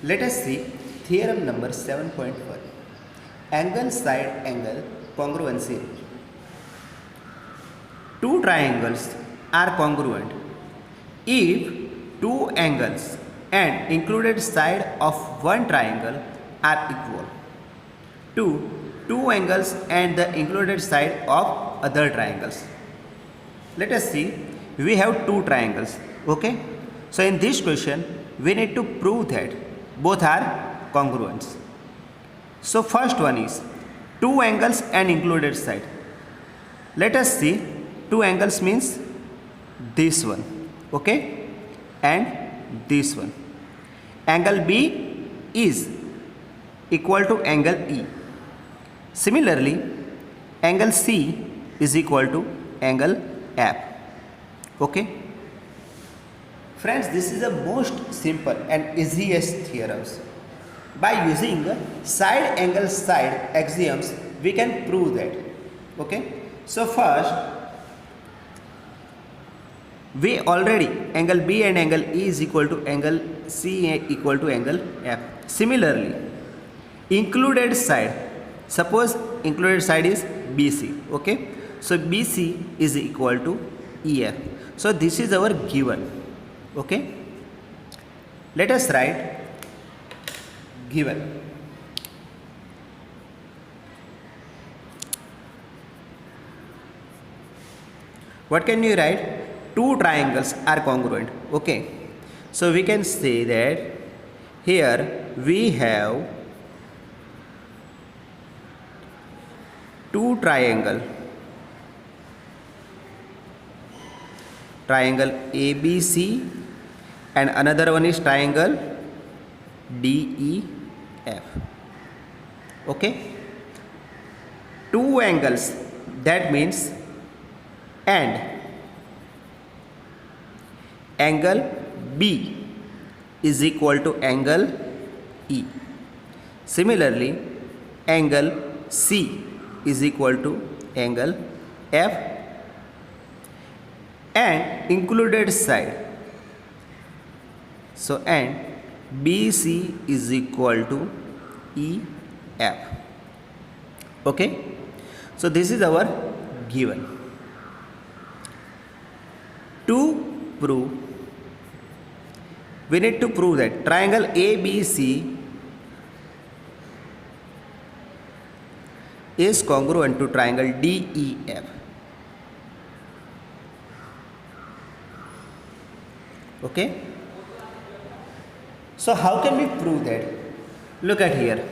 Let us see theorem number 7.1. Angle side angle congruency. Two triangles are congruent if two angles and included side of one triangle are equal to two angles and the included side of other triangles. Let us see, we have two triangles. Okay, so in this question we need to prove that both are congruent. So first one is two angles and included side. Let us see, two angles means this one, okay, and this one. Angle B is equal to angle E. Similarly, angle C is equal to angle F. Okay. Friends, this is the most simple and easiest theorems. By using side angle side axioms, we can prove that. Okay. So first, we already angle B and angle E is equal to angle C equal to angle F. Similarly, included side, suppose included side is BC. Okay. So BC is equal to EF. So this is our given. Okay. Let us write given. What can you write? Two triangles are congruent. Okay. So we can say that here we have two triangle ABC and another one is triangle DEF. Okay, two angles, that means and angle B is equal to angle E. Similarly, angle C is equal to angle F and included side. So and BC is equal to EF. Okay. So this is our given. To prove, we need to prove that triangle ABC is congruent to triangle DEF. Okay. So how can we prove that? Look at here.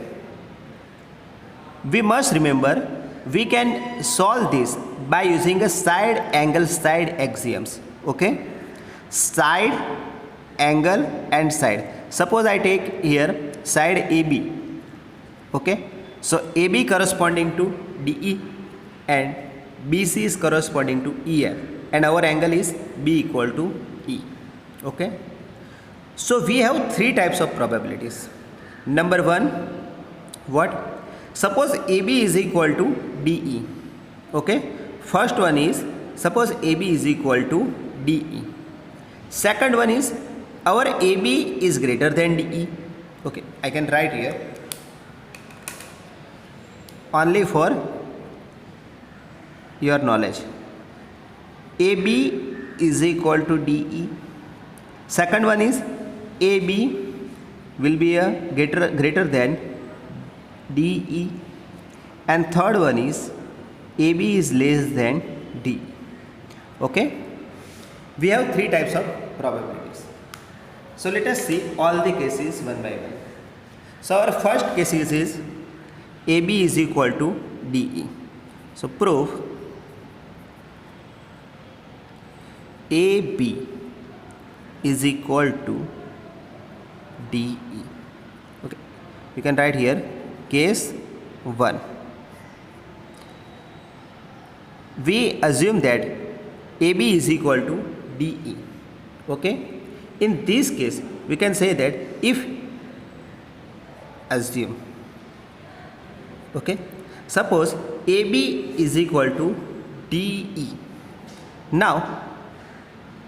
We must remember we can solve this by using a side angle side axioms. Okay. Side, angle and side. Suppose I take here side AB. Okay. So AB corresponding to DE and BC is corresponding to EF and our angle is B equal to E. Okay. So we have three types of probabilities. Number one, what? Suppose AB is equal to DE. Okay. First one is, suppose AB is equal to DE. Second one is, our AB is greater than DE. Okay. I can write here only for your knowledge. AB is equal to DE. Second one is AB will be a greater than DE and third one is AB is less than DE. Okay. We have three types of probabilities. So let us see all the cases one by one. So our first case is AB is equal to DE. So prove AB is equal to DE. Okay, you can write here case 1. We assume that AB is equal to DE. Okay, in this case we can say that if assume, okay, suppose AB is equal to DE. Now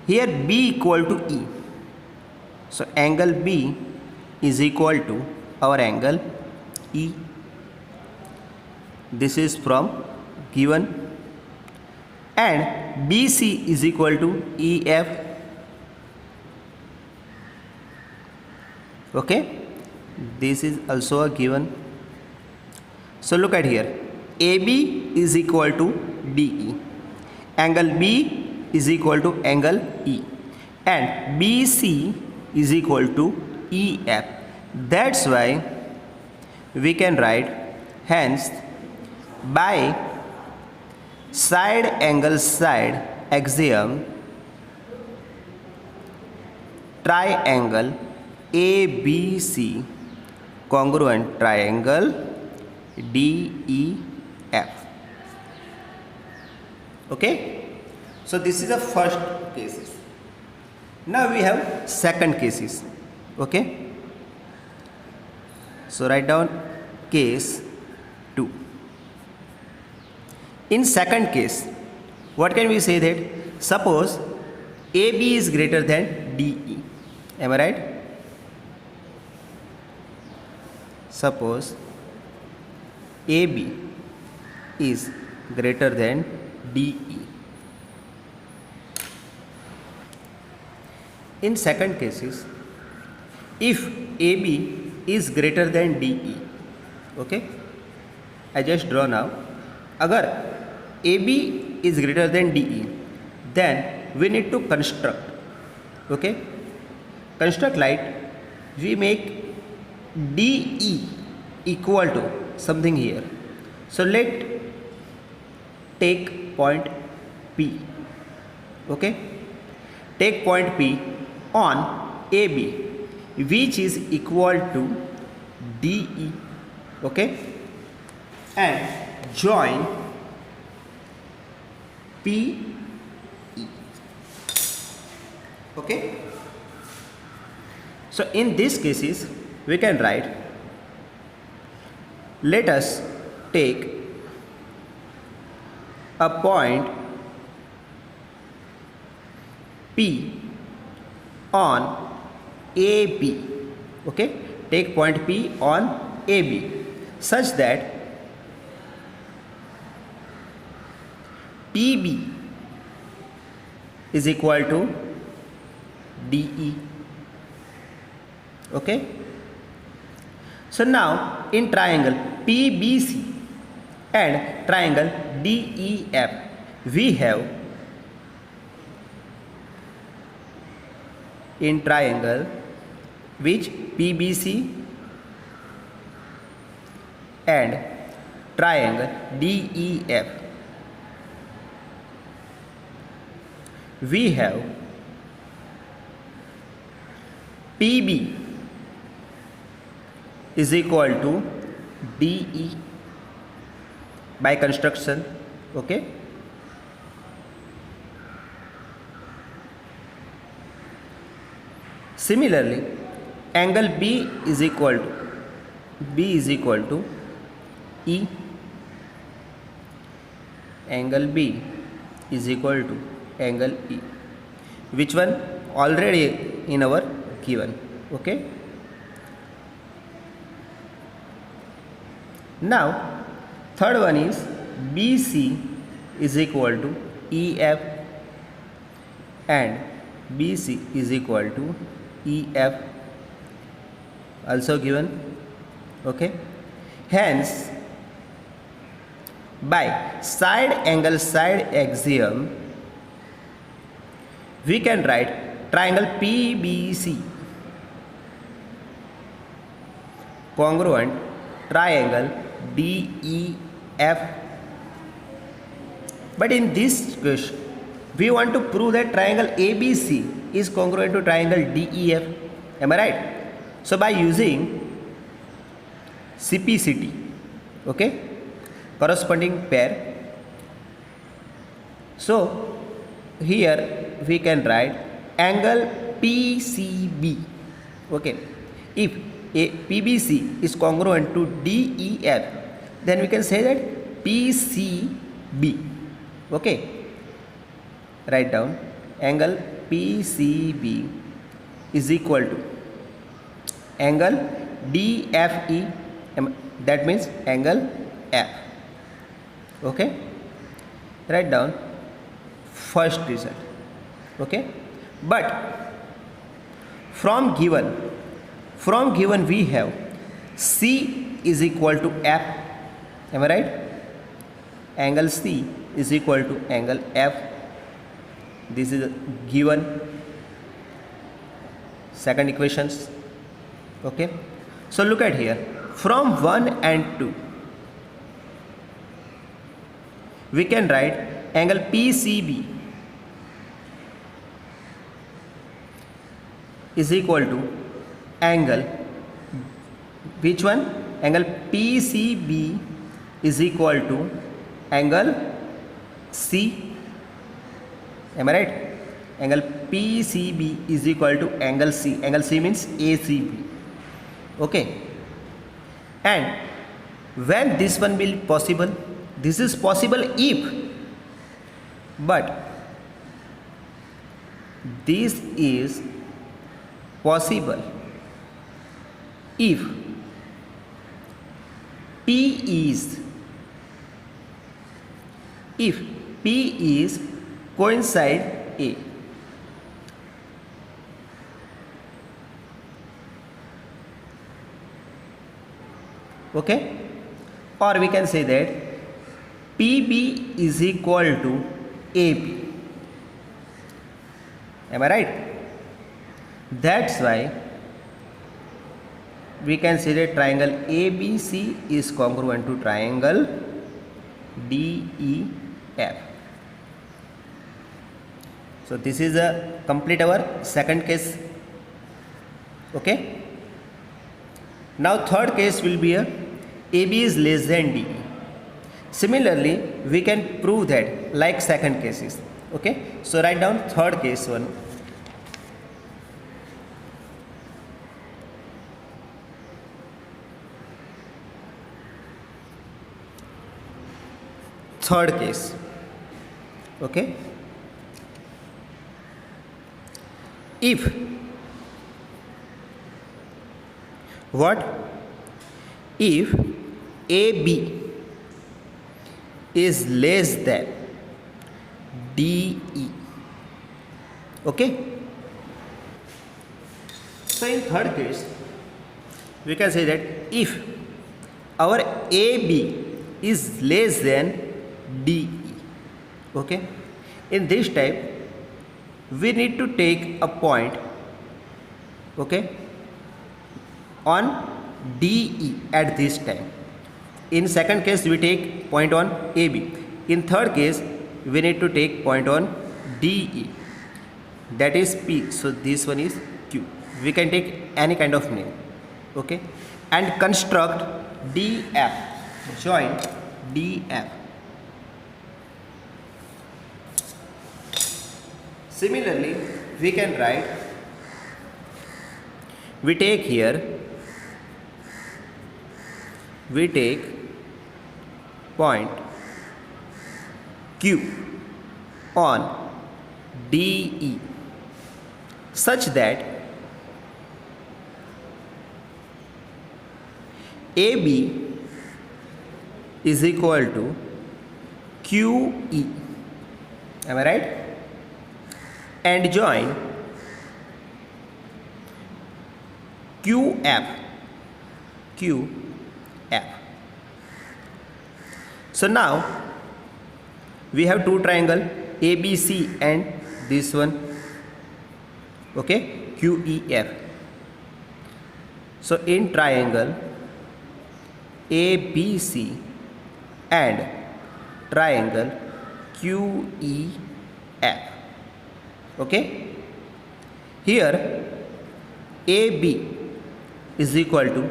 here B equal to E. So angle B is equal to our angle E. This is from given, and BC is equal to EF. Okay, this is also a given. So look at here, AB is equal to DE, angle B is equal to angle E, and BC is equal to EF. That's why we can write, hence by side angle side axiom, triangle ABC congruent triangle DEF. Okay, so this is the first cases. Now we have second cases. Okay, so write down case 2. In second case, what can we say? That suppose AB is greater than DE. Am I right? Suppose AB is greater than DE. In second cases, if AB is greater than DE, okay, I just draw now. अगर AB is greater than DE, then we need to construct. Okay, construct like we make DE equal to something here. So let take point P. Okay, take point P on AB, which is equal to DE. Okay, and join PE. Okay, so in these cases we can write, let us take a point P on AB. Okay, take point P on AB such that PB is equal to DE. Okay, so now in triangle PBC and triangle DEF, we have, in triangle which PBC and triangle DEF, we have PB is equal to DE by construction. Okay, similarly angle B is equal to E. Angle B is equal to angle E, which one already in our given. Okay, now third one is BC is equal to EF, and BC is equal to EF, also given. Okay, hence by side angle side axiom, we can write triangle PBC congruent triangle DEF. But in this question, we want to prove that triangle ABC is congruent to triangle DEF. Am I right? So by using CPCT, okay, corresponding pair. So here we can write angle PCB. Okay, if PBC is congruent to DEF, then we can say that PCB. Okay, write down angle PCB is equal to angle DFE, that means angle F. Okay, write down first result. Okay, but from given we have C is equal to F. Am I right? Angle C is equal to angle F. This is given. Second equations. Okay, so look at here, from 1 and 2 we can write angle PCB is equal to angle, which one? Angle PCB is equal to angle C. Am I right? Angle PCB is equal to angle C. Angle C means ACB. Okay. And when this one will possible? This is possible if, but this is possible if P is coincide A. Okay, or we can say that PB is equal to AB. Am I right? That's why we can say that triangle ABC is congruent to triangle DEF. So this is a complete our second case. Okay. Now third case will be a AB is less than DE. Similarly, we can prove that like second cases. Okay. So write down third case one. Third case. Okay. If what? If AB is less than DE. Okay. So in third case, we can say that if our AB is less than DE. Okay. In this type, we need to take a point, okay, on DE at this time. In second case, we take point on AB. In third case, we need to take point on DE. That is P. So this one is Q. We can take any kind of name, okay, and construct DF. Join DF. Similarly, we can write, we take point Q on DE such that AB is equal to QE. Am I right? And join QF. So now we have two triangle ABC and this one, okay, QEF. So in triangle ABC and triangle QEF. Okay, here AB is equal to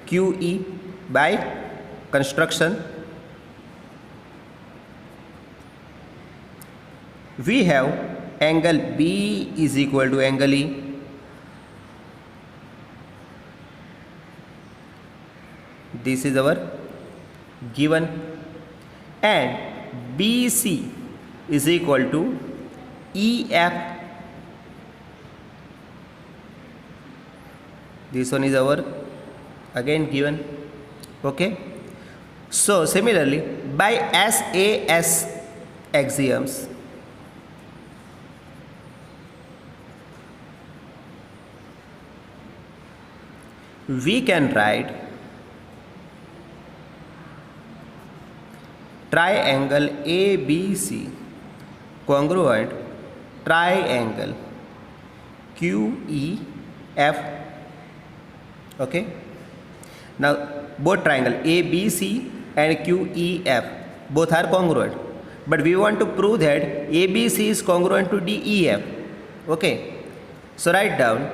QE by construction. We have angle B is equal to angle E. This is our given, and BC is equal to EF. This one is our again given. Okay. So similarly, by SAS axioms, we can write triangle ABC congruent triangle QEF. Okay. Now both triangle ABC and QEF both are congruent, but we want to prove that ABC is congruent to DEF. Okay. So write down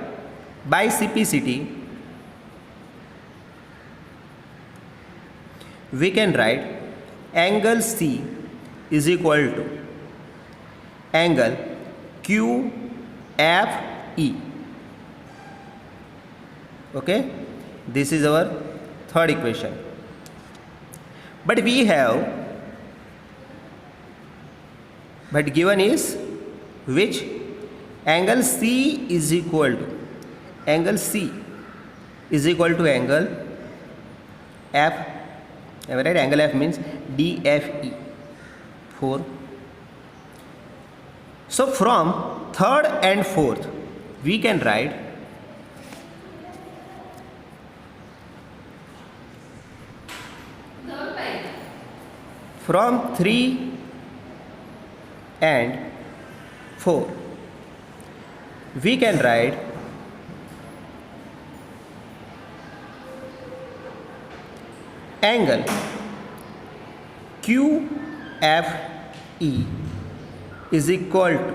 by simplicity we can write angle C is equal to angle QFE. Okay, this is our third equation. But given is which angle C is equal to angle F. Am I right? Angle F means DFE 4. So from third and fourth we can write from 3 and 4 we can write angle QFE is equal to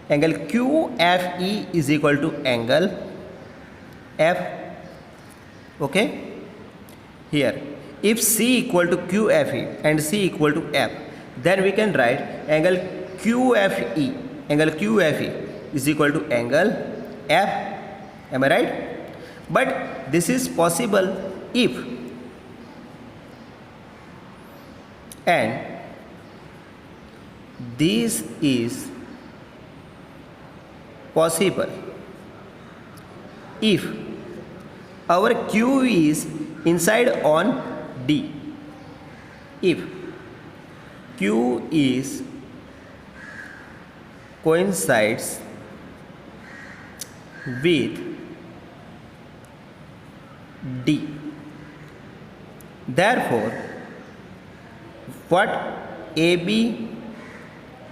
angle QFE is equal to angle F. Okay, here if C equal to QFE and C equal to F, then we can write angle QFE is equal to angle F. Am I right? But this is possible if and this is possible if our Q is inside on D. If Q is coincides with D, therefore what AB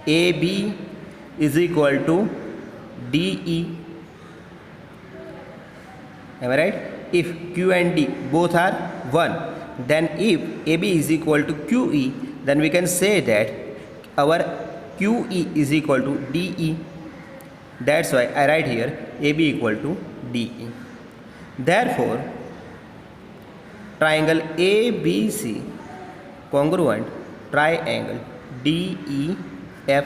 is equal to DE. Am I right? If Q and D both are 1, then if AB is equal to QE, then we can say that our QE is equal to DE. That's why I write here AB equal to DE. Therefore triangle ABC congruent triangle DEF.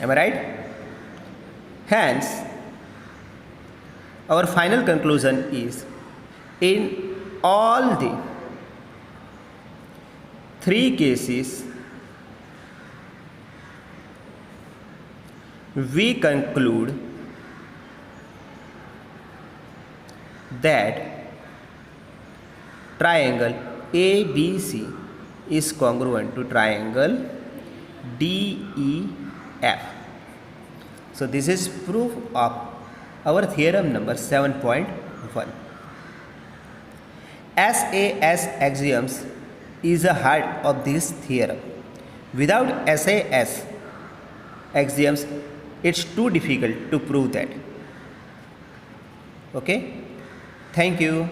Am I right? Hence our final conclusion is in all the 3 cases we conclude that triangle ABC is congruent to triangle DEF. So this is proof of our theorem number 7.1. SAS axioms is the heart of this theorem. Without SAS axioms, it's too difficult to prove that. Okay? Thank you.